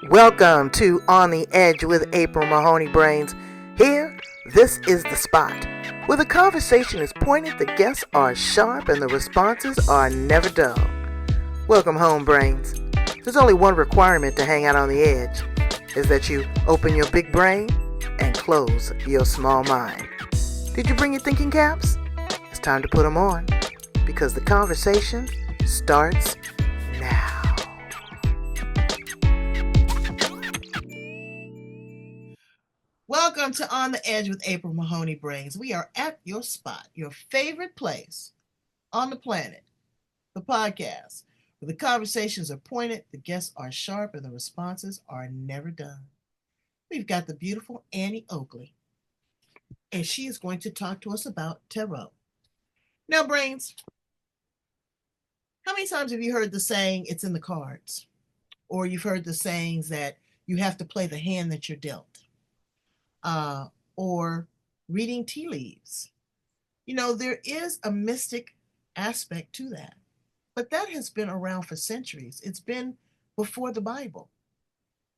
Welcome to On the Edge with April Mahoney Brains. Here, this is the spot where the conversation is pointed, the guests are sharp, and the responses are never dull. Welcome home, Brains. There's only one requirement to hang out on the edge, is that you open your big brain and close your small mind. Did you bring your thinking caps? It's time to put them on, because the conversation starts now. Welcome to On the Edge with April Mahoney Brains. We are at your spot, your favorite place on the planet, the podcast, where the conversations are pointed, the guests are sharp, and the responses are never done. We've got the beautiful Annie Oakley, and she is going to talk to us about tarot. Now, Brains, how many times have you heard the saying, it's in the cards? Or you've heard the sayings that you have to play the hand that you're dealt? Or reading tea leaves. You know, there is a mystic aspect to that, but that has been around for centuries. It's been before the Bible.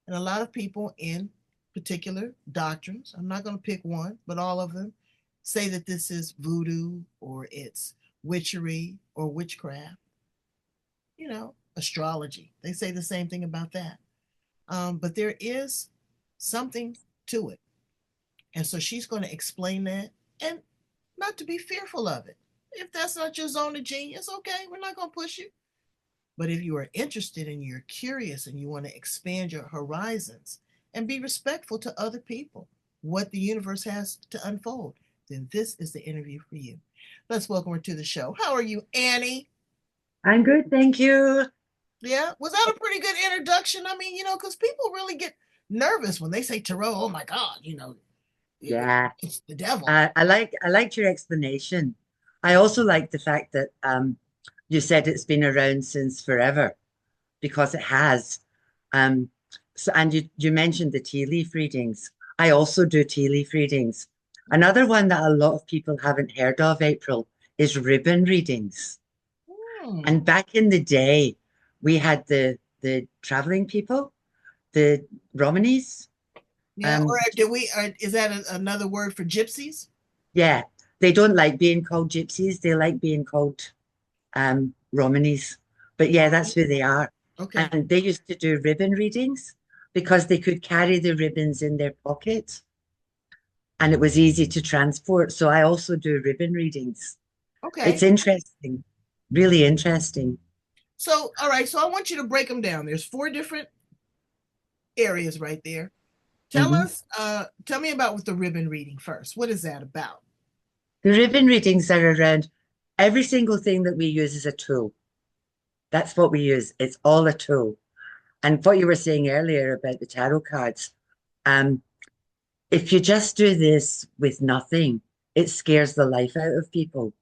And a lot of people in particular doctrines, I'm not going to pick one, but all of them say that this is voodoo or it's witchery or witchcraft. You know, astrology. They say the same thing about that. But there is something to it. And so she's going to explain that and not to be fearful of it. If that's not your zone of genius, okay, we're not going to push you. But if you are interested and you're curious and you want to expand your horizons and be respectful to other people, what the universe has to unfold, then this is the interview for you. Let's welcome her to the show. How are you, Annie? I'm good, thank you. Yeah, was that a pretty good introduction? I mean, you know, because people really get nervous when they say tarot. Oh my God, you know, Yeah, it's the devil. I liked your explanation. I also like the fact that you said it's been around since forever because it has. Um, and you mentioned the tea leaf readings. I also do tea leaf readings. Another one that a lot of people haven't heard of, April, is ribbon readings. Hmm. And back in the day, we had the traveling people, the Romanies. Yeah, or Um, is that another word for gypsies? Yeah, they don't like being called gypsies. They like being called Romanies. But yeah, that's who they are. Okay. And they used to do ribbon readings because they could carry the ribbons in their pocket and it was easy to transport. So I also do ribbon readings. Okay. It's interesting, really interesting. So, all right. So I want you to break them down. There's four different areas right there. Mhm. Tell me about with the ribbon reading first. What is that about? The ribbon readings are around every single thing that we use as a tool. That's what we use. It's all a tool. And what you were saying earlier about the tarot cards, um, if you just do this with nothing, it scares the life out of people.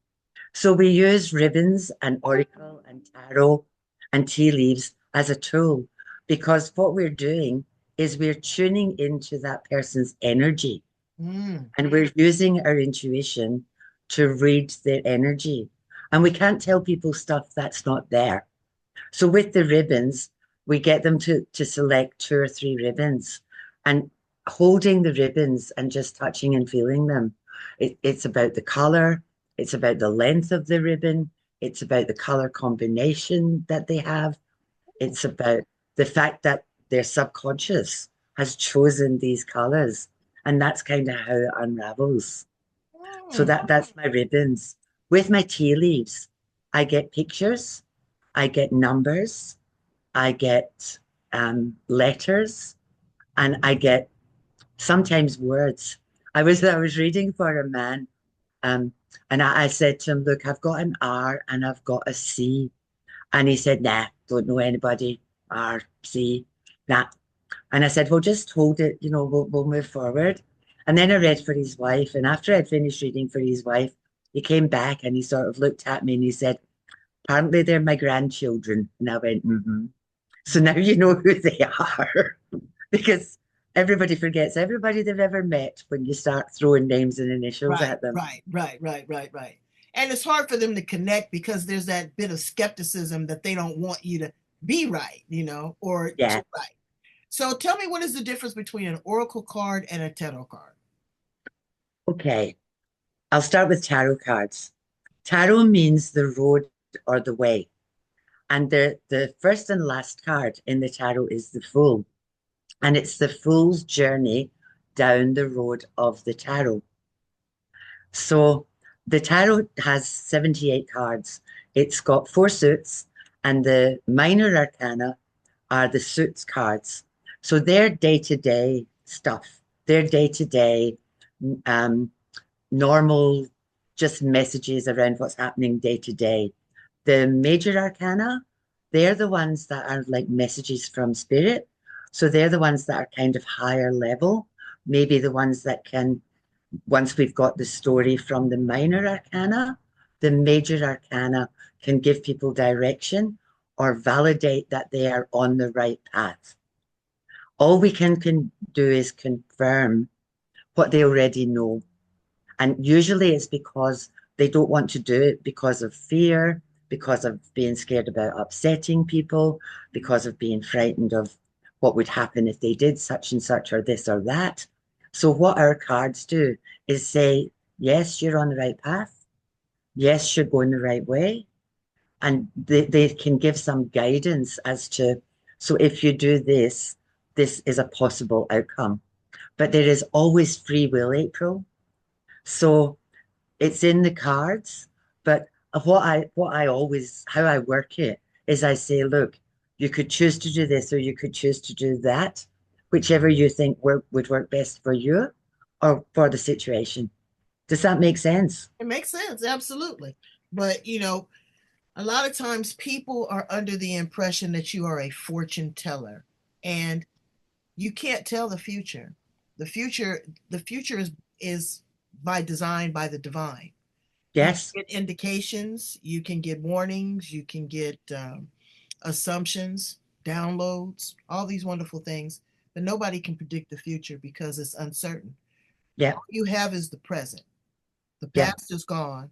So we use ribbons and oracle and tarot and tea leaves as a tool because what we're doing is we're tuning into that person's energy Mm. and we're using our intuition to read their energy. And we can't tell people stuff that's not there. So with the ribbons, we get them to select two or three ribbons and holding the ribbons and just touching and feeling them. It's about the color, it's about the length of the ribbon, it's about the color combination that they have, it's about the fact that their subconscious has chosen these colors. And that's kind of how it unravels. So Mm. that's my ribbons. With my tea leaves, I get pictures, I get numbers, I get letters, and I get sometimes words. I was reading for a man, um, and I said to him, "Look, I've got an R and I've got a C," and he said, "Nah, don't know anybody. R, C, nah." And I said, "Well, just hold it. You know, we'll move forward." And then I read for his wife, and after I'd finished reading for his wife, he came back and he sort of looked at me and he said, "Apparently they're my grandchildren," and I went, "Mm-hmm." So now you know who they are because everybody forgets everybody they've ever met when you start throwing names and initials Right, at them. right. And it's hard for them to connect because there's that bit of skepticism that they don't want you to be right, you know, or Yeah. to right. So tell me, what is the difference between an oracle card and a tarot card? Okay, I'll start with tarot cards. Tarot means the road or the way. And the first and last card in the tarot is the Fool. And it's the Fool's journey down the road of the tarot. So the tarot has 78 cards. It's got four suits, and the minor arcana are the suits cards. So they're day-to-day stuff. They're day-to-day um, normal, just messages around what's happening day to day. The major arcana, they're the ones that are like messages from spirit. So they're the ones that are kind of higher level, maybe the ones that can, once we've got the story from the minor arcana, the major arcana can give people direction or validate that they are on the right path. All we can do is confirm what they already know. And usually it's because they don't want to do it because of fear, because of being scared about upsetting people, because of being frightened of what would happen if they did such and such or this or that. So, what our cards do is say, yes, you're on the right path. Yes, you're going the right way. And they can give some guidance as to, so if you do this, this is a possible outcome. But there is always free will, April. So, it's in the cards, but what I always how I work it is I say, look, you could choose to do this or you could choose to do that, whichever you think would work best for you or for the situation. Does that make sense? It makes sense, absolutely. But a lot of times people are under the impression that you are a fortune teller, and you can't tell the future. The future, the future is by design by the divine. You can Yes. get indications, you can get warnings, you can get assumptions, downloads, all these wonderful things. But nobody can predict the future because it's uncertain. Yeah. All you have is the present. The Yeah. past is gone,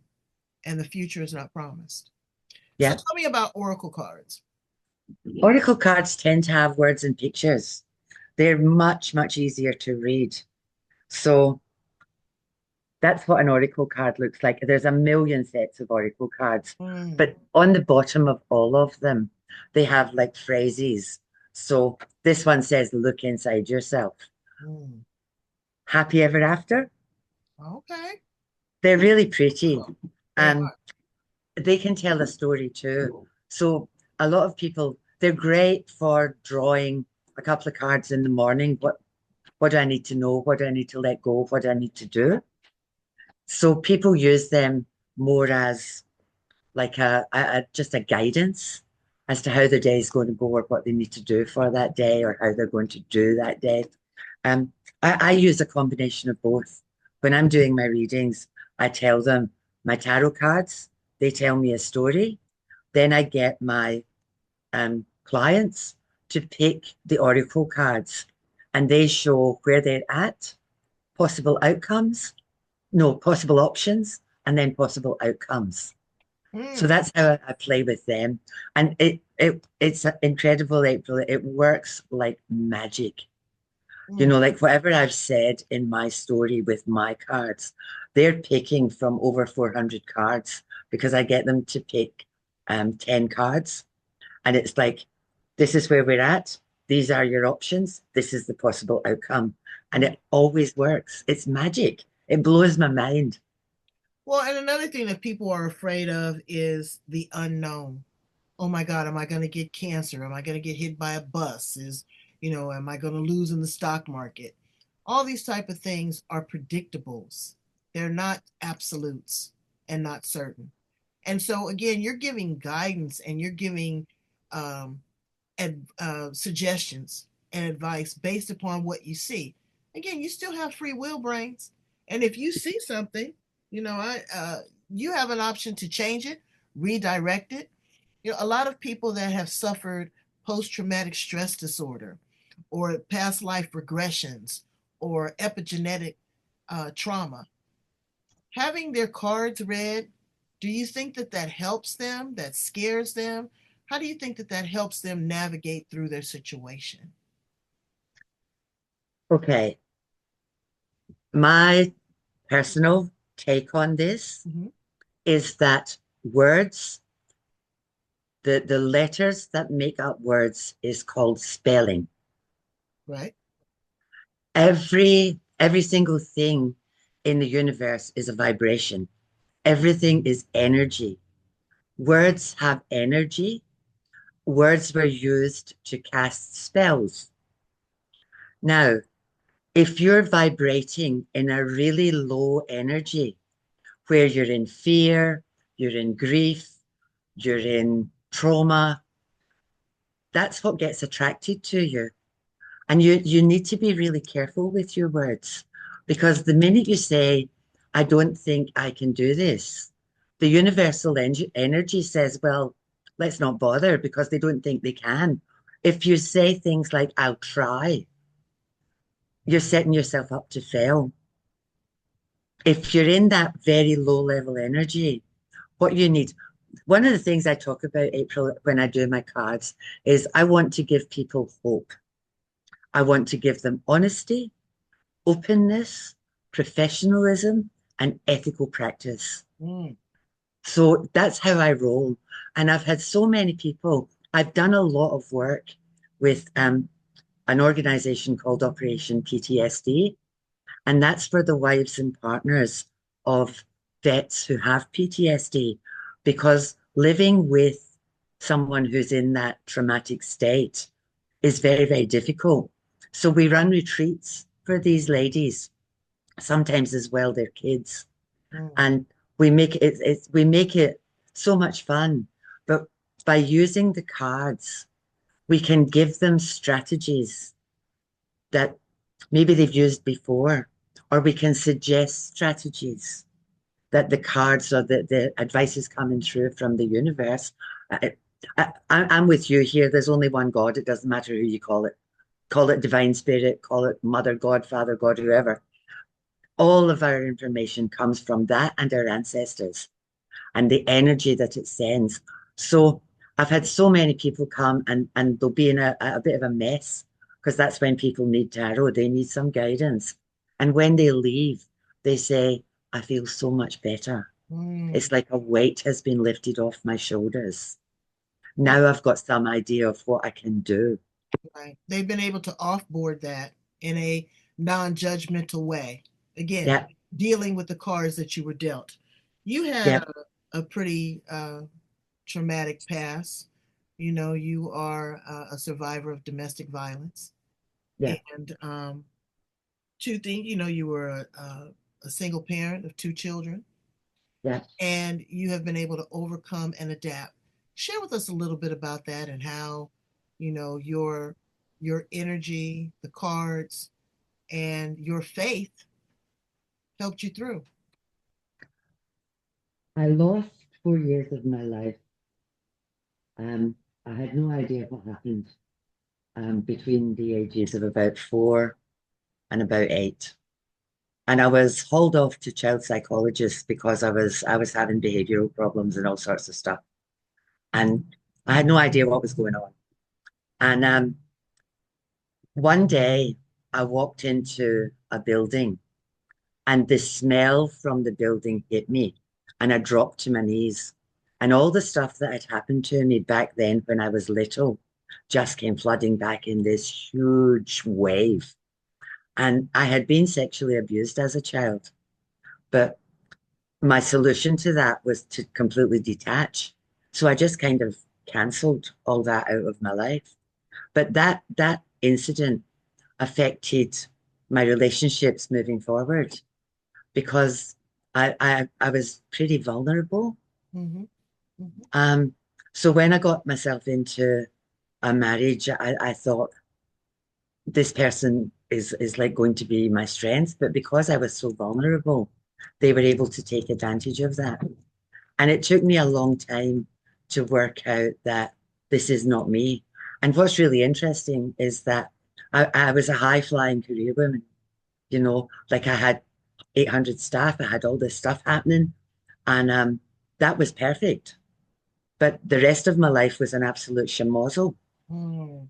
and the future is not promised. So Yeah. tell me about oracle cards. Oracle cards tend to have words and pictures. They're much, much easier to read. So that's what an oracle card looks like. There's a million sets of oracle cards, Mm, but on the bottom of all of them, they have like phrases. So this one says, look inside yourself. mm. Happy ever after? Okay, They're really pretty. they Um, are. they can tell a story too. So a lot of people, they're great for drawing a couple of cards in the morning. What do I need to know? What do I need to let go of? What do I need to do? So people use them more as like just a guidance as to how the day is going to go or what they need to do for that day or how they're going to do that day. Um, I use a combination of both. When I'm doing my readings, I tell them my tarot cards, they tell me a story. Then I get my clients to pick the oracle cards and they show where they're at, possible outcomes, no, possible options, and then possible outcomes. So Mm, that's how I play with them. And it's incredible, April. It works like magic. You mm, know, like whatever I've said in my story with my cards, they're picking from over 400 cards because I get them to pick 10 cards. And it's like, this is where we're at. These are your options. This is the possible outcome. And mm. it always works. It's magic. It blows my mind. Well, and another thing that people are afraid of is the unknown. Oh my God, am I going to get cancer? Am I going to get hit by a bus? Am I going to lose in the stock market? All these type of things are predictables. They're not absolutes and not certain. And so again, you're giving guidance and you're giving um, suggestions and advice based upon what you see. Again, you still have free will, brains, and if you see something, I you have an option to change it, redirect it. A lot of people that have suffered post-traumatic stress disorder, or past life regressions, or epigenetic trauma, having their cards read, do you think that that helps them, that scares them? How do you think that that helps them navigate through their situation? Okay, my personal take on this Hmm. is that words, the letters that make up words is called spelling. Right. Every single thing in the universe is a vibration. Everything is energy. Words have energy. Words were used to cast spells. Now, if you're vibrating in a really low energy, where you're in fear, you're in grief, you're in trauma, that's what gets attracted to you. And you need to be really careful with your words because the minute you say, I don't think I can do this, the universal energy says, well, let's not bother because they don't think they can. If you say things like, I'll try, you're setting yourself up to fail. If you're in that very low level energy, what you need, one of the things I talk about, April, when I do my cards, is I want to give people hope. I want to give them honesty, openness, professionalism, and ethical practice. Mm. So that's how I roll. And I've had so many people, I've done a lot of work with an organization called Operation PTSD. And that's for the wives and partners of vets who have PTSD, because living with someone who's in that traumatic state is very, very difficult. So we run retreats for these ladies, sometimes as well their kids, Mm. and we make it so much fun. But by using the cards, we can give them strategies that maybe they've used before, or we can suggest strategies that the cards or the advice is coming through from the universe. I'm with you here. There's only one God. It doesn't matter who you call it. Call it divine spirit, call it mother, God, father, God, whoever. All of our information comes from that and our ancestors and the energy that it sends. So I've had so many people come and they'll be in a bit of a mess because that's when people need tarot. They need some guidance. And when they leave, they say, I feel so much better. Mm. It's like a weight has been lifted off my shoulders. Right. Now I've got some idea of what I can do. Right. They've been able to offboard that in a non-judgmental way. Again, Yeah, dealing with the cards that you were dealt. You had yeah, a pretty traumatic past. You know, you are a survivor of domestic violence. yeah, And two things, you know, you were a single parent of two children, yeah. and you have been able to overcome and adapt. Share with us a little bit about that and how, you know, your energy, the cards, and your faith helped you through. I lost 4 years of my life. Um, I had no idea what happened between the ages of about 4 and about 8. And I was hauled off to child psychologists because I was having behavioral problems and all sorts of stuff. And I had no idea what was going on. And one day I walked into a building and the smell from the building hit me and I dropped to my knees. And all the stuff that had happened to me back then when I was little just came flooding back in this huge wave. And I had been sexually abused as a child, but my solution to that was to completely detach. So I just kind of cancelled all that out of my life. But that incident affected my relationships moving forward because I was pretty vulnerable. Mm-hmm. Mm-hmm. Um, so when I got myself into a marriage, I thought this person is like going to be my strength, but because I was so vulnerable, they were able to take advantage of that. And it took me a long time to work out that this is not me. And what's really interesting is that I was a high flying career woman, like I had 800 staff, I had all this stuff happening, and that was perfect. But the rest of my life was an absolute schmozzle. Mm.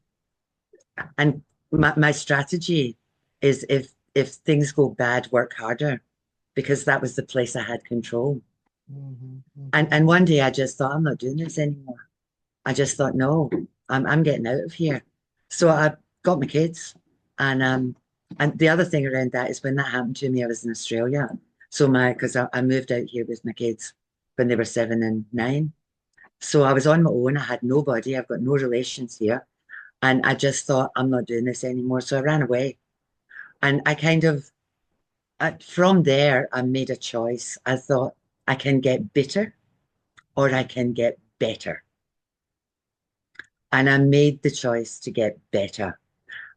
And my strategy is if things go bad, work harder, because that was the place I had control. Hmm. And one day I just thought, I'm not doing this anymore. I just thought, no, I'm getting out of here. So I got my kids, and the other thing around that is when that happened to me, I was in Australia. So because I moved out here with my kids when they were 7 and 9. So I was on my own. I had nobody. I've got no relations here. And I just thought, I'm not doing this anymore. So I ran away. And I kind of, from there, I made a choice. I thought, I can get bitter or I can get better. And I made the choice to get better.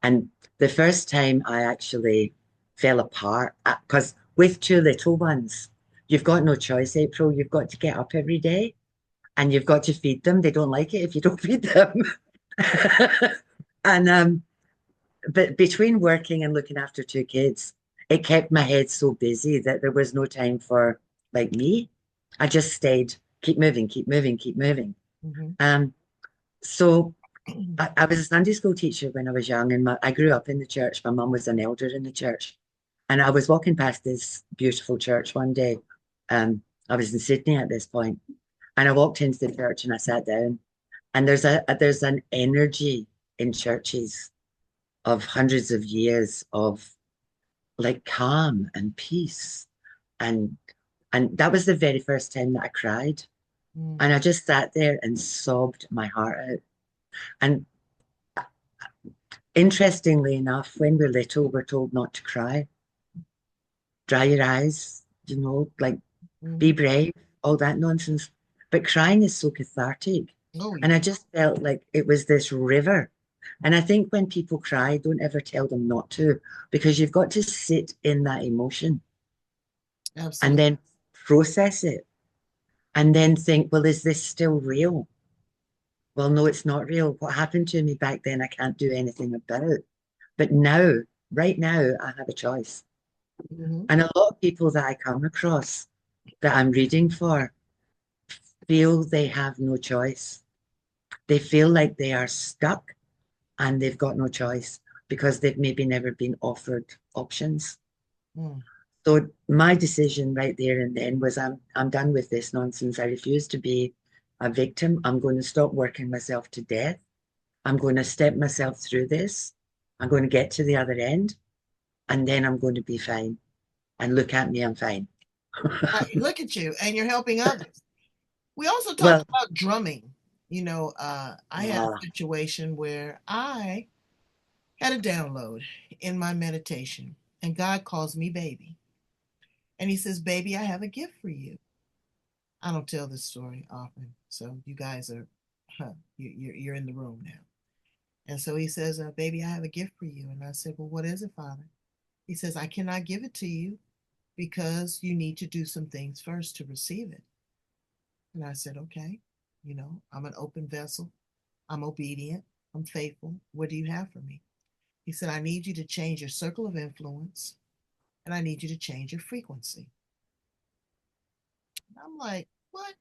And the first time I actually fell apart, because with two little ones, you've got no choice, April. You've got to get up every day and you've got to feed them. They don't like it if you don't feed them. And but between working and looking after two kids, it kept my head so busy that there was no time for like me. I just stayed, keep moving, keep moving, keep moving. Hmm. Um, so I was a Sunday school teacher when I was young, and I grew up in the church. My mum was an elder in the church, and I was walking past this beautiful church one day. I was in Sydney at this point, and I walked into the church and I sat down. And there's an energy in churches of hundreds of years of like calm and peace, and that was the very first time that I cried, and I just sat there and sobbed my heart out. And interestingly enough, when we're little, we're told not to cry, dry your eyes, like be Hmm. brave, all that nonsense. But crying is so cathartic. Oh, And yeah. I just felt like it was this river. And I think when people cry, don't ever tell them not to, because you've got to sit in that emotion and Absolutely. then process it and then think, well, is this still real? Well, no, it's not real. What happened to me back then, I can't do anything about. But now, right now, I have a choice. Hmm. And a lot of people that I come across that I'm reading for feel they have no choice. They feel like they are stuck and they've got no choice because they've maybe never been offered options. Mm. So my decision right there and then was I'm done with this nonsense. I refuse to be a victim. I'm going to stop working myself to death. I'm going to step myself through this. I'm going to get to the other end and then I'm going to be fine. And look at me, I'm fine. Look at you, and you're helping others. We also talked Well, about drumming. I had uh, a situation where I had a download in my meditation, and God calls me baby. And he says, "Baby, I have a gift for you." I don't tell this story often, so you guys are, you're in the room now. And so he says, "Baby, I have a gift for you." And I said, "Well, what is it, Father?" He says, "I cannot give it to you because you need to do some things first to receive it." And I said, "Okay, I'm an open vessel. I'm obedient. I'm faithful. What do you have for me?" He said, "I need you to change your circle of influence and I need you to change your frequency." And I'm like, "What?"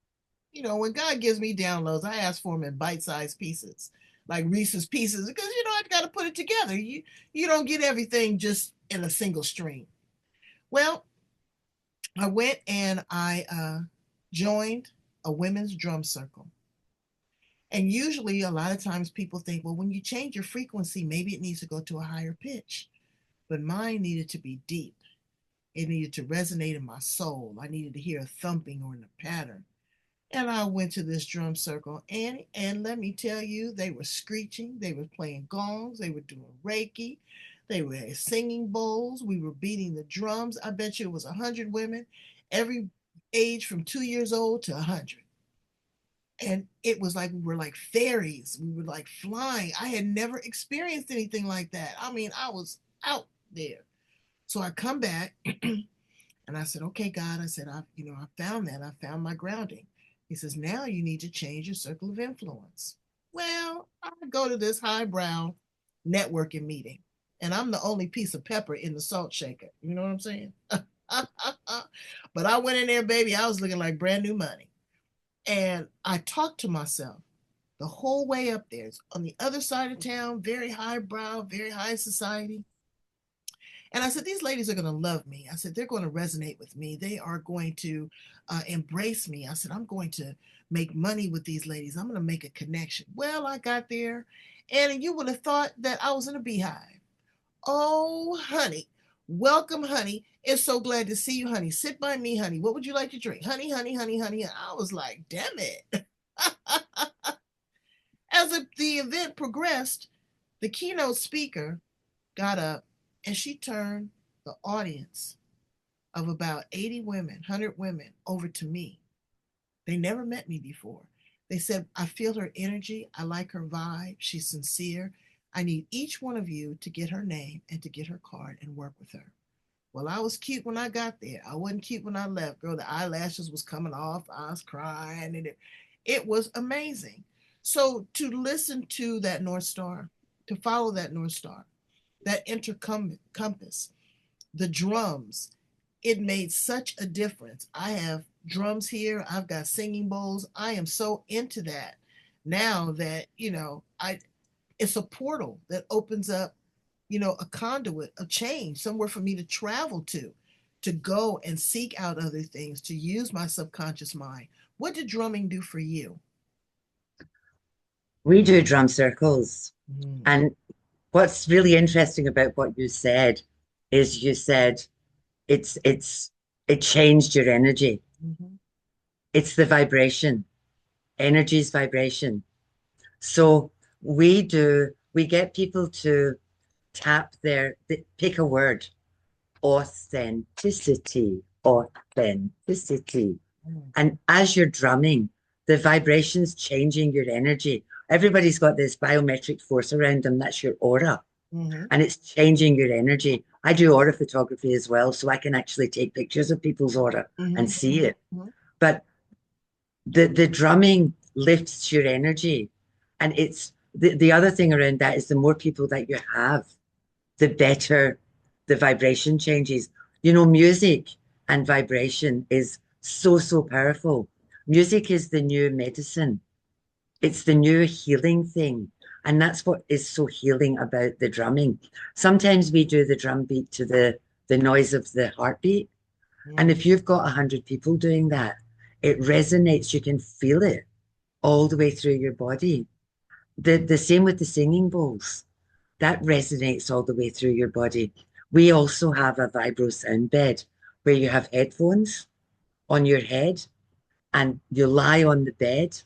When God gives me downloads, I ask for them in bite-sized pieces, like Reese's pieces, because I got to put it together. You don't get everything just in a single stream. Well, I went and I joined a women's drum circle. And usually, a lot of times, people think, well, when you change your frequency, maybe it needs to go to a higher pitch. But mine needed to be deep. It needed to resonate in my soul. I needed to hear a thumping or a pattern. And I went to this drum circle, and let me tell you, they were screeching, they were playing gongs, they were doing Reiki, they were singing bowls, we were beating the drums. I bet you it was 100 women, every age from 2 years old to 100. And it was like we were like fairies. We were like flying. I had never experienced anything like that. I mean, I was out there. So I come back and I said, "Okay, God," I said, I found that. I found my grounding." He says, "Now you need to change your circle of influence." Well, I go to this highbrow networking meeting, and I'm the only piece of pepper in the salt shaker. You know what I'm saying? But I went in there, baby. I was looking like brand new money. And I talked to myself the whole way up there. It's on the other side of town, very highbrow, very high society. And I said, these ladies are going to love me. I said, they're going to resonate with me. They are going to embrace me. I said, I'm going to make money with these ladies. I'm going to make a connection. Well, I got there, and you would have thought that I was in a beehive. Oh, honey. Welcome, honey. It's so glad to see you, honey. Sit by me, honey. What would you like to drink? Honey, honey, honey, honey. I was like, damn it. As the event progressed, the keynote speaker got up and she turned the audience of about 80 women, 100 women over to me. They never met me before. They said, I feel her energy. I like her vibe. She's sincere. I need each one of you to get her name and to get her card and work with her. Well, I was cute when I got there. I wasn't cute when I left. Girl, the eyelashes was coming off. I was crying, and it was amazing. So to listen to that North Star, to follow that North Star, that compass, the drums, it made such a difference. I have drums here. I've got singing bowls. I am so into that now that, it's a portal that opens up, a conduit of change, somewhere for me to travel to go and seek out other things, to use my subconscious mind. What did drumming do for you? We do drum circles. Mm. And what's really interesting about what you said is you said it changed your energy. Mm-hmm. It's the vibration, energy's vibration. So we get people to tap pick a word, authenticity, authenticity. Mm. And as you're drumming, the vibration's changing your energy. Everybody's got this biometric force around them. That's your aura. Mm-hmm. And it's changing your energy. I do aura photography as well, so I can actually take pictures of people's aura Mm-hmm. and see it. Mm-hmm. But the drumming lifts your energy. And it's the other thing around that is the more people that you have, the better the vibration changes. Music and vibration is so, so powerful. Music is the new medicine. It's the new healing thing. And that's what is so healing about the drumming. Sometimes we do the drum beat to the noise of the heartbeat. And Mm. if you've got 100 people doing that, it resonates. You can feel it all the way through your body. The same with the singing bowls. That resonates all the way through your body. We also have a vibro sound bed where you have headphones on your head and you lie on the bed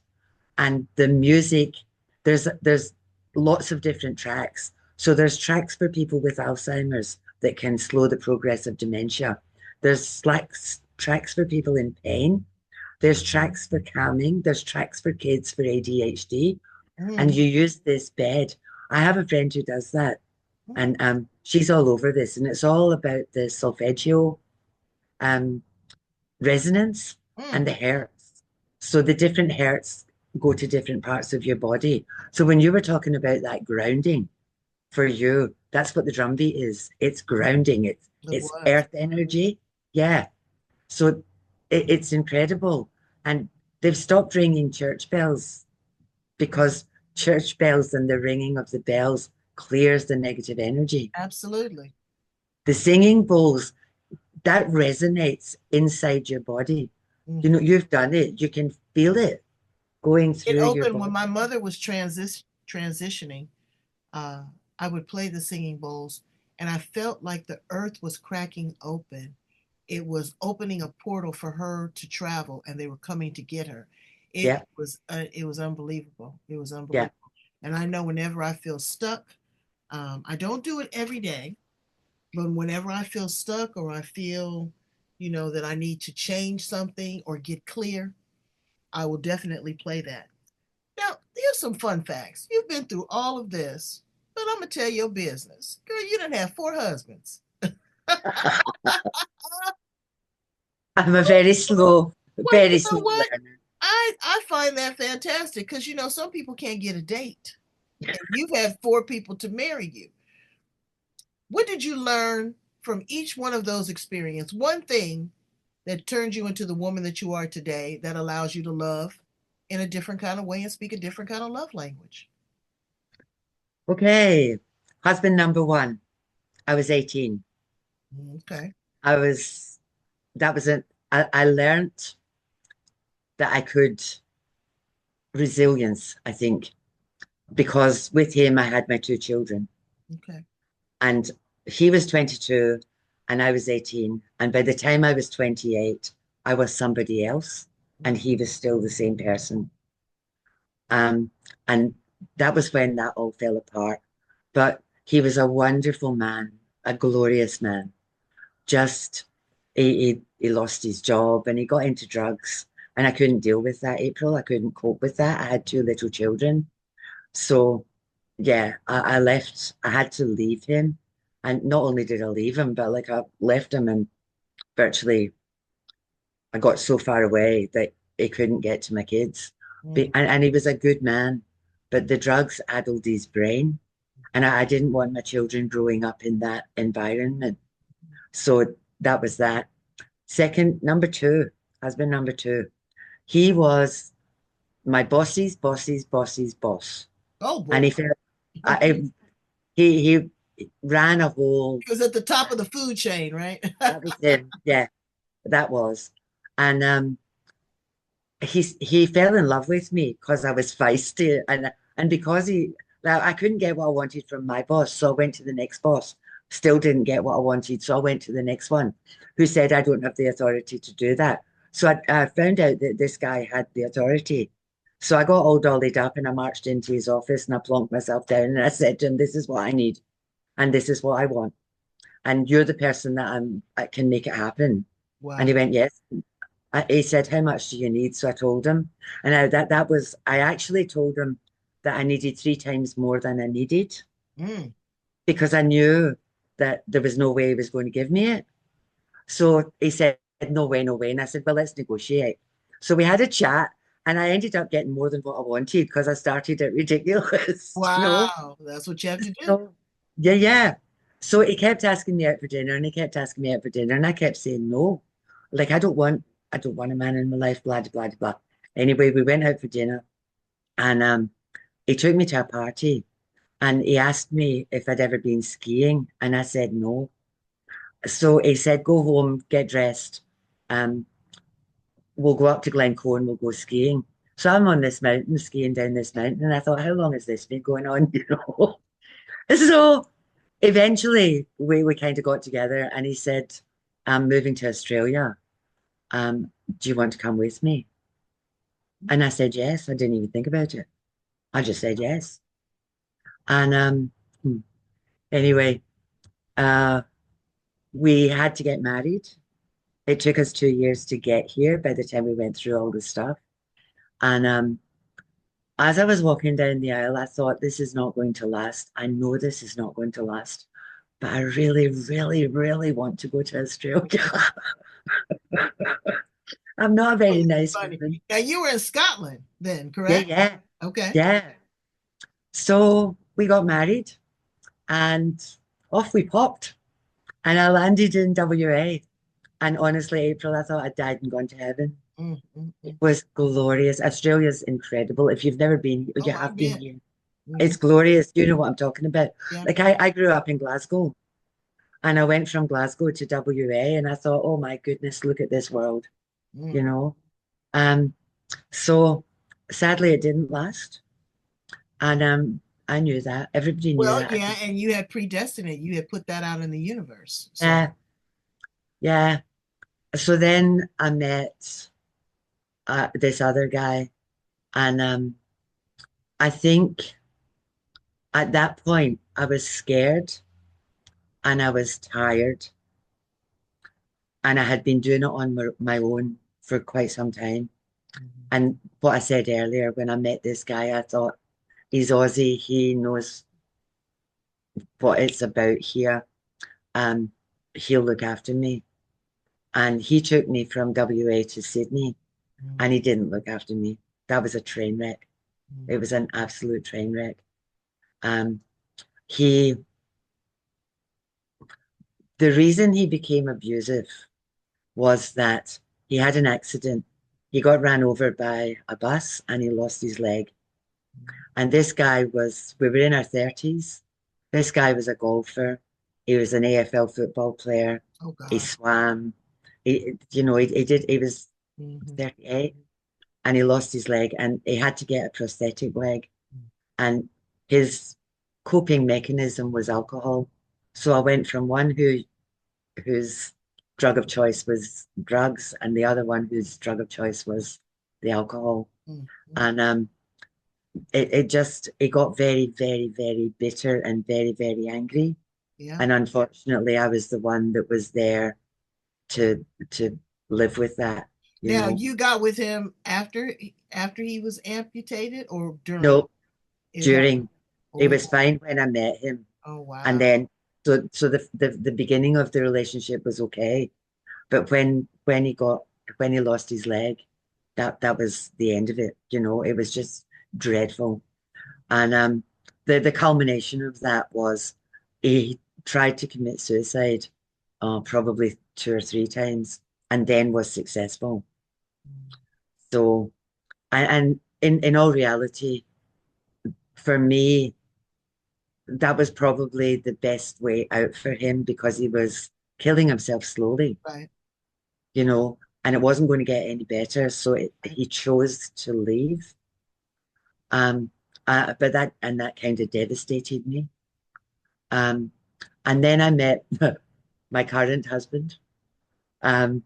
and the music, there's lots of different tracks. So there's tracks for people with Alzheimer's that can slow the progress of dementia. There's tracks for people in pain. There's tracks for calming. There's tracks for kids for ADHD. And Mm. you use this bed. I have a friend who does that. Mm. And she's all over this. And it's all about the solfeggio um, resonance and Mm. the hertz. So the different hertz go to different parts of your body. So when you were talking about that grounding for you, that's what the drum beat is. It's grounding. It's It it's was. earth energy. Yeah. So it's incredible. And they've stopped ringing church bells because church bells and the ringing of the bells clears the negative energy. Absolutely. The singing bowls, that resonates inside your body. Mm-hmm. You've done it. You can feel it going It through your opened when my body. mother was transitioning. uh, I would play the singing bowls, and I felt like the earth was cracking open. It was opening a portal for her to travel, and they were coming to get her. Yeah, It was unbelievable. It was yeah. unbelievable. And I know whenever I feel stuck, I don't do it every day, but whenever I feel stuck or I feel, that I need to change something or get clear, I will definitely play that. Now, here's some fun facts. You've been through all of this, but I'm going to tell your business. Girl, you didn't have four husbands. I'm a Well, you very know slow what? learner. I find that fantastic because, some people can't get a date. And you've had four people to marry you. What did you learn from each one of those experiences? One thing that turned you into the woman that you are today that allows you to love in a different kind of way and speak a different kind of love language. Okay. Husband number one, I was 18. Okay. I was, that was it. I learned that I could resilience, I think, because with him, I had my two children. Okay. And he was 22 and I was 18. And by the time I was 28, I was somebody else and he was still the same person. Um, and that was when that all fell apart. But he was a wonderful man, a glorious man. Just he lost his job and he got into drugs. And I couldn't deal with that, April. I couldn't cope with that. I had two little children. So yeah, I left. I had to leave him. And not only did I leave him, but like I left him and virtually I got so far away that he couldn't get to my kids. Mm. And he was a good man, but the drugs addled his brain. And I didn't want my children growing up in that environment. So that was that. Second, number two, husband number two. He was my boss's boss. Oh And boy. I, he ran a whole, He was at the top of the food chain, right? that was him. Yeah, that was. And he fell in love with me because I was feisty and because he now I couldn't get what I wanted from my boss, so I went to the next boss. Still didn't get what I wanted, so I went to the next one, who said I don't have the authority to do that. So I found out that this guy had the authority. So I got all dollied up and I marched into his office and I plonked myself down and I said to him, "This is what I need, and this is what I want, and you're the person that can make it happen." And he Wow. went, "Yes." He said, "How much do you need?" So I told him, and that was I actually told him that I needed three times more than I needed Mm. because I knew that there was no way he was going to give me it. So he said, "No way, no way." And I said, "Well, let's negotiate." So we had a chat, and I ended up getting more than what I wanted because I started it ridiculous, you know. Wow. That's what you have to do. So yeah, yeah. So he kept asking me out for dinner, and he kept asking me out for dinner, and I kept saying no. Like I don't want a man in my life, blah blah blah. Anyway, we went out for dinner, and he took me to a party, and he asked me if I'd ever been skiing, and I said no. So he said, "Go home, get dressed. Um, we'll go up to Glencoe and we'll go skiing." So I'm on this mountain, skiing down this mountain, and I thought, how long has this been going on? You know. So eventually we kind of got together and he said, "I'm moving to Australia. Do you want to come with me?" And I said yes. I didn't even think about it. I just said yes. And anyway, uh we had to get married. It took us 2 years to get here by the time we went through all the stuff. And as I was walking down the aisle, I thought, this is not going to last. I know this is not going to last, but I really, really, really want to go to Australia. I'm not a Oh, very that's nice funny. woman. Now you were in Scotland then, Yeah, correct? yeah, Okay. yeah. So we got married and off we popped. And I landed in WA. And honestly, April, I thought I'd died and gone to heaven. Mm, mm, It mm. was glorious. Australia's incredible. If you've never been, you Oh, I've have been been. here. Hmm. It's glorious. You know what I'm talking about. Yeah. Like I grew up in Glasgow and I went from Glasgow to WA and I thought, oh my goodness, look at this world, you Mm. know. Um, so sadly it didn't last. And I knew that. Everybody knew Well, that. I yeah, think, and you had predestined it. You had put that out in the universe. So, yeah, yeah. So then I met this other guy, and I think at that point I was scared and I was tired, and I had been doing it on my own for quite some time. mhm. And what I said earlier, when I met this guy, I thought he's Aussie, he knows what it's about here. Um, he'll look after me. And he took me from WA to Sydney, Mm, and he didn't look after me. That was a train wreck. It mm. was an absolute train wreck. Um, he, the reason he became abusive was that he had an accident. He got ran over by a bus and he lost his leg. And this guy we were in our 30s. This guy was a golfer. He was an AFL football player. Oh He God. swam. He was Hmm. 38 and he lost his leg and he had to get a prosthetic leg. And his coping mechanism was alcohol. So I went from one whose drug of choice was drugs and the other one whose drug of choice was the alcohol. Hmm. And it got very, very, very bitter and very, very angry. Yeah. And unfortunately, I was the one that was there to live with that, you Now know. you got with him after he was amputated or during? No, It happened. during it was Oh, fine when I met him. oh And wow. then so the beginning of the relationship was okay. But when he lost his leg, that was the end of it, you know. It was just dreadful. And the culmination of that was he tried to commit suicide probably two or three times and then was successful. So and in all reality, for me, that was probably the best way out for him because he was killing himself slowly, Right. you know, and it wasn't going to get any better. So Right. he chose to leave. Um, but that kind of devastated me. Um, and then I met my current husband, um,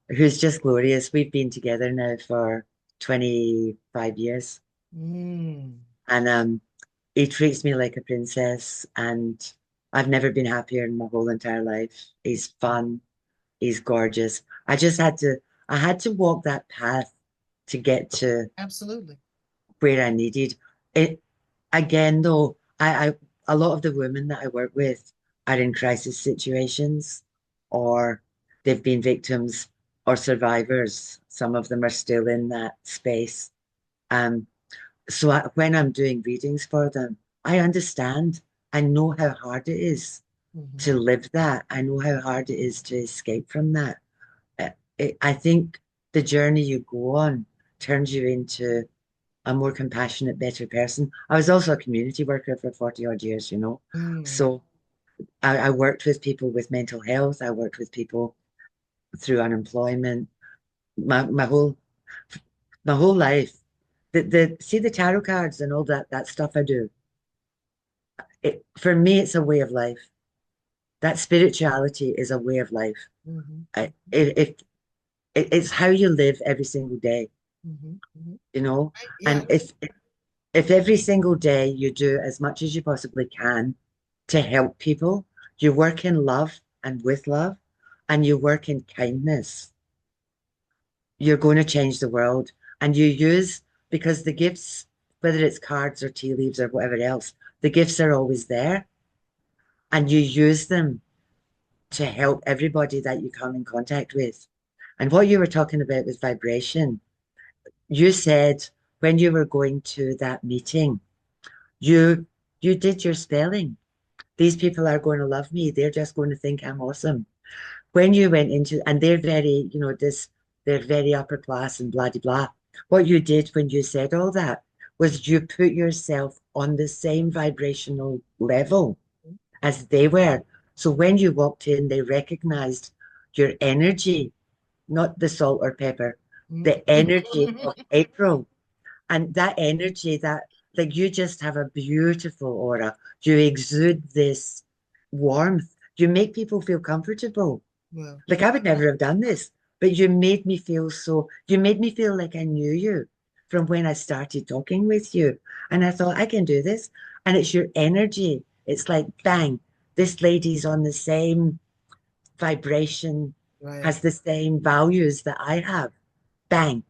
who's just glorious. We've been together now for 25 years, Mm. and he treats me like a princess, and I've never been happier in my whole entire life. He's fun, he's gorgeous. I had to walk that path to get to Absolutely. where I needed it. Again, though, a lot of the women that I work with are in crisis situations, or they've been victims or survivors. Some of them are still in that space. Um, when I'm doing readings for them, I understand. I know how hard it is Hmm. to live that. I know how hard it is to escape from that. I think the journey you go on turns you into a more compassionate, better person. I was also a community worker for 40 odd years, you know. Mm. So I worked with people with mental health. I worked with people through unemployment. My whole life. The see the tarot cards and all that stuff I do. For me, it's a way of life. That spirituality is a way of life. Hmm. If it's how you live every single day, Hmm. Hmm. you know. Right? Yeah. And if every single day you do as much as you possibly can to help people, you work in love and with love, and you work in kindness, you're going to change the world. And you use, because the gifts, whether it's cards or tea leaves or whatever else, the gifts are always there. And you use them to help everybody that you come in contact with. And what you were talking about with vibration, you said when you were going to that meeting, you you did your spelling. These people are going to love me. They're just going to think I'm awesome. When you went into, and they're very, they're very upper class and blah, blah, blah. What you did when you said all that was you put yourself on the same vibrational level as they were. So when you walked in, they recognized your energy, not the salt or pepper, the energy of Hmm. April. And that energy, that like you just have a beautiful aura. You exude this warmth. You make people feel comfortable. Well, Like I would never have done this, but you made me feel like I knew you from when I started talking with you. And I thought, I can do this. And it's your energy. It's like, bang, this lady's on the same vibration, right. has the same values that I have. Bang.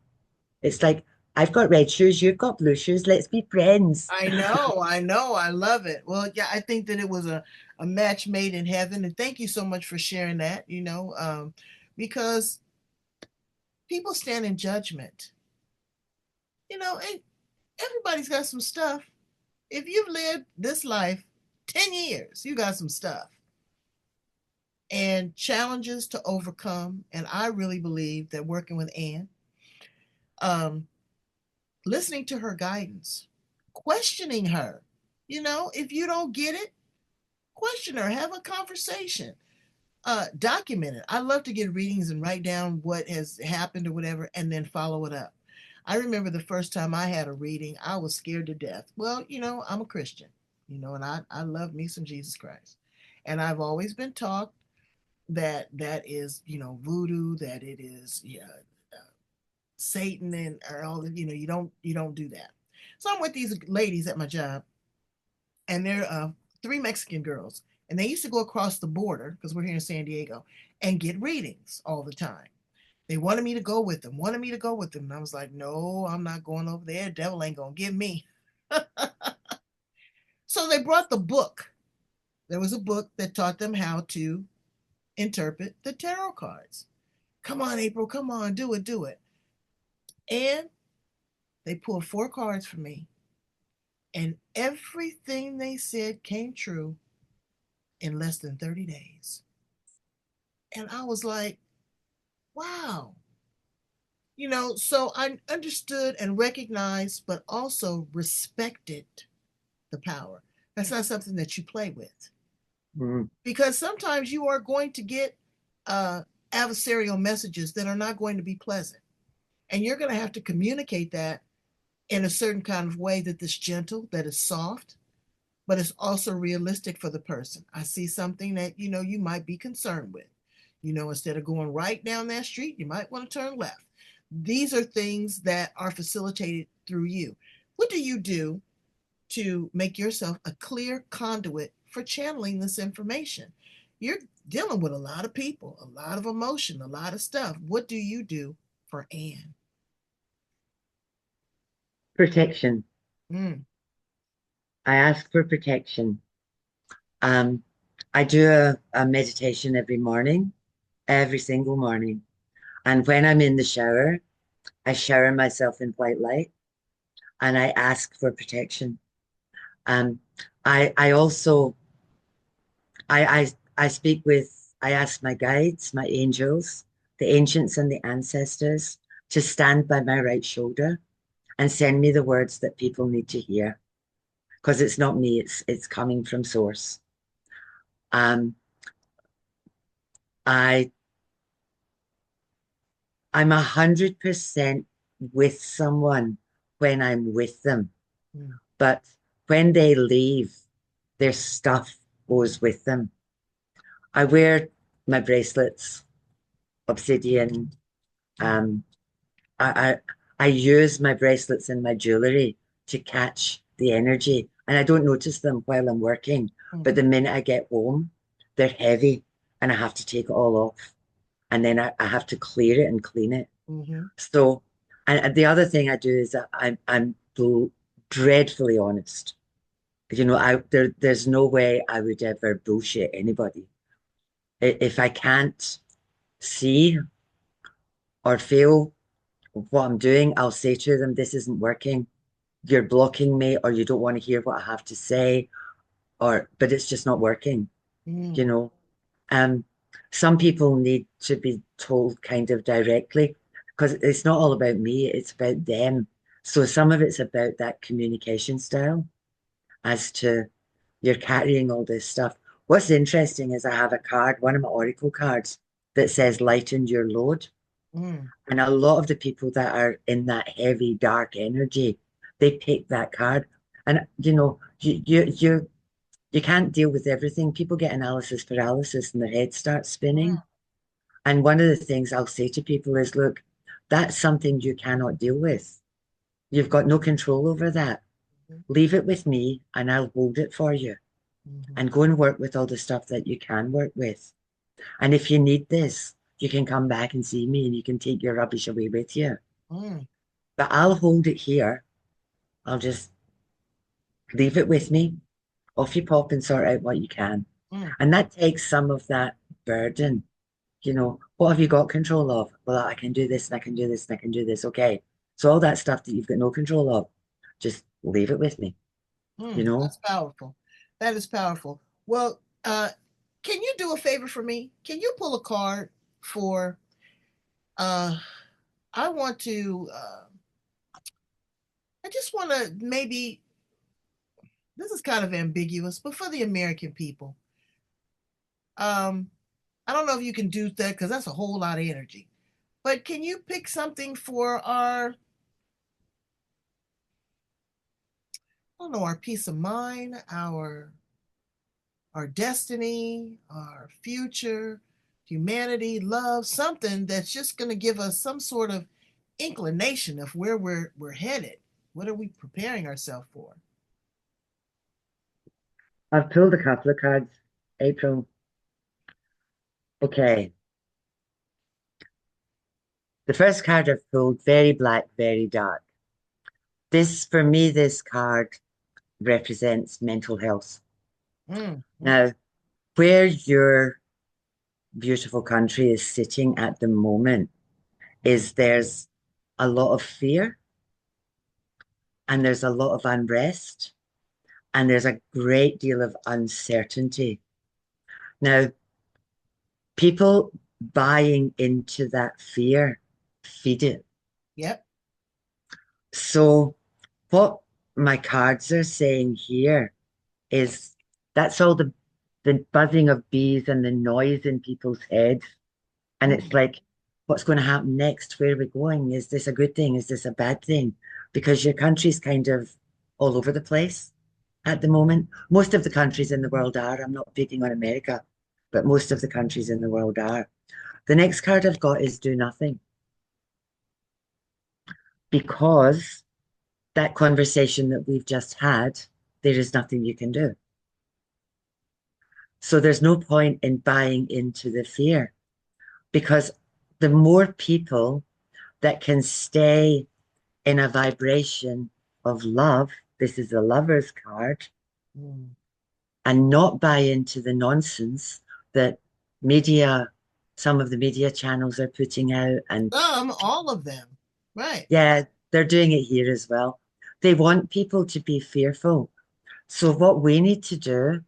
It's like, I've got red shoes, you've got blue shoes. Let's be friends. I know, I know, I love it. Well, yeah, I think that it was a match made in heaven, and thank you so much for sharing that. Because people stand in judgment. And everybody's got some stuff. If you've lived this life 10 years, you got some stuff and challenges to overcome. And I really believe that working with Anne, um, listening to her guidance, questioning her. If you don't get it, question her, have a conversation. Document it. I love to get readings and write down what has happened or whatever, and then follow it up. I remember the first time I had a reading, I was scared to death. Well, I'm a Christian, and I love me some Jesus Christ. And I've always been taught that that is, voodoo, that it is, yeah, Satan and or all the, you don't do that. So I'm with these ladies at my job, and they're three Mexican girls, and they used to go across the border because we're here in San Diego and get readings all the time. They wanted me to go with them, wanted me to go with them, and I was like, no, I'm not going over there. Devil ain't gonna get me. So they brought the book. There was a book that taught them how to interpret the tarot cards. Come on, April, come on, do it, do it. And they pulled four cards for me, and everything they said came true in less than 30 days. And I was like, wow. So I understood and recognized, but also respected the power. That's not something that you play with, Mm. because sometimes you are going to get uh, adversarial messages that are not going to be pleasant. And you're going to have to communicate that in a certain kind of way that is gentle, that is soft, but it's also realistic for the person. I see something that you might be concerned with. Instead of going right down that street, you might want to turn left. These are things that are facilitated through you. What do you do to make yourself a clear conduit for channeling this information? You're dealing with a lot of people, a lot of emotion, a lot of stuff. What do you do for Anne? Protection. Mm, I ask for protection. Um, I do a meditation every morning, every single morning. And when I'm in the shower, I shower myself in white light and I ask for protection. Um, I also I speak with I ask my guides, my angels, the ancients and the ancestors to stand by my right shoulder and send me the words that people need to hear. Because it's not me, it's coming from source. Um, I I'm 100% with someone when I'm with them, mm, but when they leave, their stuff goes with them. I wear my bracelets, obsidian. Um, I, I use my bracelets and my jewelry to catch the energy, and I don't notice them while I'm working. But mm, the minute I get home, they're heavy, and I have to take it all off, and then I have to clear it and clean it. mm-hmm, So, and the other thing I do is that I'm dreadfully honest. There's no way I would ever bullshit anybody. If I can't see or feel what I'm doing, I'll say to them, this isn't working. You're blocking me, or you don't want to hear what I have to say, but it's just not working, you mm, know. Um, some people need to be told kind of directly because it's not all about me, it's about them. So some of it's about that communication style as to you're carrying all this stuff. What's interesting is I have a card, one of my Oracle cards, that says lighten your load. mm, And a lot of the people that are in that heavy, dark energy, they pick that card. And you can't deal with everything. People get analysis paralysis and their head starts spinning. mm, And one of the things I'll say to people is, look, that's something you cannot deal with. You've got no control over that. mm, Leave it with me and I'll hold it for you mm, and go and work with all the stuff that you can work with. And if you need this, you can come back and see me and you can take your rubbish away with you. mm, But I'll hold it here. I'll just leave it with me. Off you pop and sort out what you can. mm, And that takes some of that burden. What have you got control of? Well, I can do this and I can do this and I can do this. Okay. So all that stuff that you've got no control of, just leave it with me, you know? That's powerful. That is powerful. Well, can you do a favor for me? Can you pull a card for uh I want to I just want to maybe, this is kind of ambiguous, but for the American people. Um I don't know if you can do that because that's a whole lot of energy. But can you pick something for our, I don't know, our peace of mind, our destiny, our future, humanity, love, something that's just going to give us some sort of inclination of where we're headed. What are we preparing ourselves for? I've pulled a couple of cards, April. Okay. The first card I've pulled, very black, very dark. This, for me, this card represents mental health. Mm. Now, where your beautiful country is sitting at the moment is there's a lot of fear and there's a lot of unrest and there's a great deal of uncertainty. Now, people buying into that fear feed it. Yep. So, what my cards are saying here is that's all the buzzing of bees and the noise in people's heads. And it's Mm. like, what's going to happen next? Where are we going? Is this a good thing? Is this a bad thing? Because your country's kind of all over the place at the moment. Most of the countries in the world are. I'm not picking on America, but most of the countries in the world are. The next card I've got is do nothing because that conversation that we've just had, there is nothing you can do. So there's no point in buying into the fear because the more people that can stay in a vibration of love, this is a lover's card, Mm. and not buy into the nonsense that media, some of the media channels are putting out. And All of them. Right. yeah, they're doing it here as well. They want people to be fearful. So what we need to do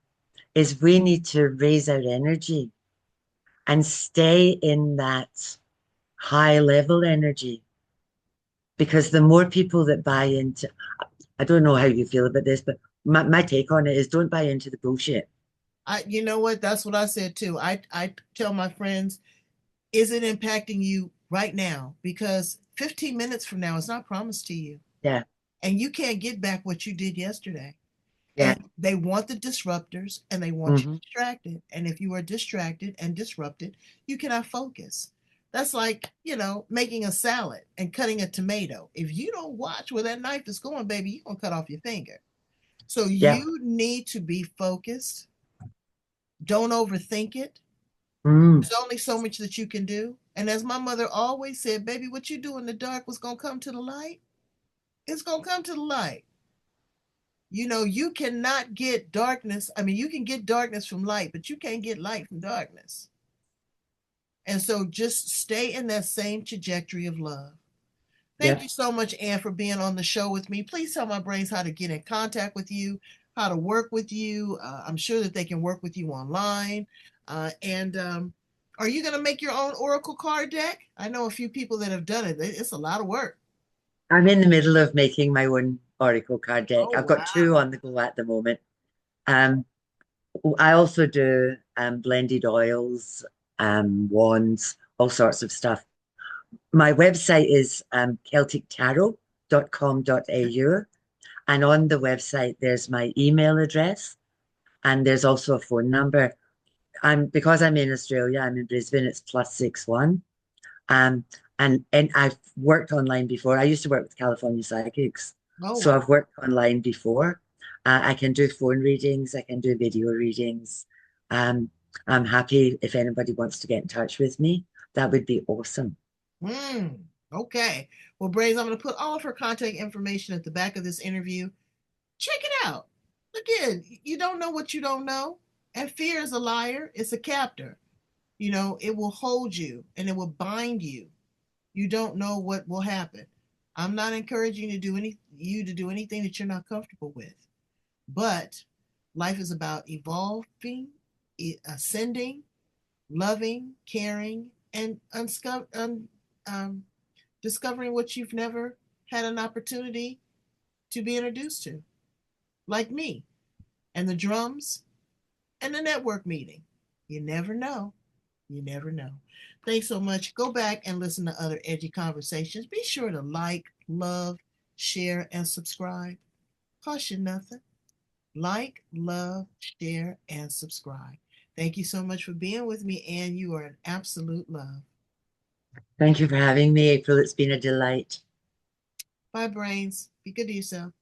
is we need to raise our energy and stay in that high level energy because the more people that buy into, I don't know how you feel about this, but my take on it is don't buy into the bullshit. You know what? That's what I said too. I tell my friends, is it impacting you right now? Because 15 minutes from now is not promised to you. Yeah, And you can't get back what you did yesterday. yeah. And they want the disruptors and they want you Hmm. distracted. And if you are distracted and disrupted, you cannot focus. That's like, making a salad and cutting a tomato. If you don't watch where that knife is going, baby, you're going to cut off your finger. So Yeah. you need to be focused. Don't overthink it. Mm. There's only so much that you can do. And as my mother always said, baby, what you do in the dark was going to come to the light. It's going to come to the light. You cannot get darkness. I mean, you can get darkness from light, but you can't get light from darkness. And so just stay in that same trajectory of love. Thank you Yep. so much, Anne, for being on the show with me. Please tell my brains how to get in contact with you, how to work with you. I'm sure that they can work with you online. And are you going to make your own Oracle card deck? I know a few people that have done it. It's a lot of work. I'm in the middle of making my own Oracle card deck. Oh, I've got two wow. on the go at the moment. Um, I also do blended oils, wands, all sorts of stuff. My website is celtictarot.com.au. And on the website, there's my email address and there's also a phone number. Because I'm in Australia, I'm in Brisbane, it's +61. Um, and I've worked online before. I used to work with California Psychics. Oh, So wow. I've worked online before. I can do phone readings, I can do video readings. Um, I'm happy if anybody wants to get in touch with me. That would be awesome. Okay. Well, Brains, I'm going to put all of her contact information at the back of this interview. Check it out. Again, you don't know what you don't know. And fear is a liar, it's a captor. It will hold you and it will bind you. You don't know what will happen. I'm not encouraging you to do anything that you're not comfortable with. But life is about evolving, ascending, loving, caring, and um, discovering what you've never had an opportunity to be introduced to, like me and the drums and the network meeting. You never know. You never know. Thanks so much. Go back and listen to other edgy conversations. Be sure to like, love, share, and subscribe. Cost you nothing. Like, love, share, and subscribe. Thank you so much for being with me, and you are an absolute love. Thank you for having me, April. It's been a delight. Bye, brains. Be good to yourself.